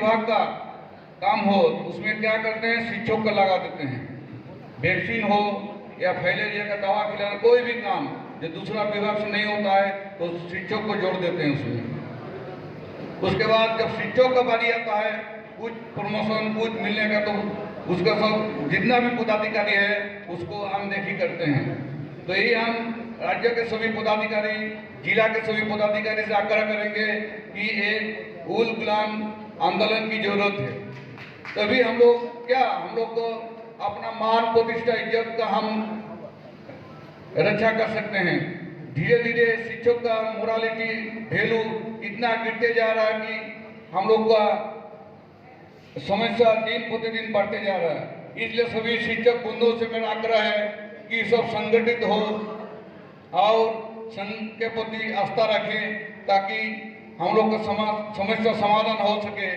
विभाग का काम हो उसमें क्या करते हैं, शिक्षक को लगा देते हैं। वैक्सीन हो या फाइलेरिया का दवा खिलाना, कोई भी काम जो दूसरा विभाग से नहीं होता है तो शिक्षक को जोड़ देते हैं उसमें। उसके बाद जब शिक्षक का बारी आता है कुछ प्रमोशन कुछ मिलने का, तो उसका सब जितना भी पदाधिकारी है उसको अनदेखी करते हैं। तो यही हम राज्य के सभी पदाधिकारी, जिला के सभी पदाधिकारी से आग्रह करेंगे कि एक उल गुलाम आंदोलन की जरूरत है। तभी हम लोग को अपना मान प्रतिष्ठा इज्जत का हम रक्षा कर सकते हैं। धीरे धीरे शिक्षक का मोरालिटी वैल्यू इतना गिरते जा रहा है कि हम लोग का समस्या दिन प्रतिदिन बढ़ते जा रहा है। इसलिए सभी शिक्षक बंधुओं से मेरा आग्रह है कि सब संगठित हो और संघ के प्रति आस्था रखें ताकि हम लोग का समस्या समाधान हो सके।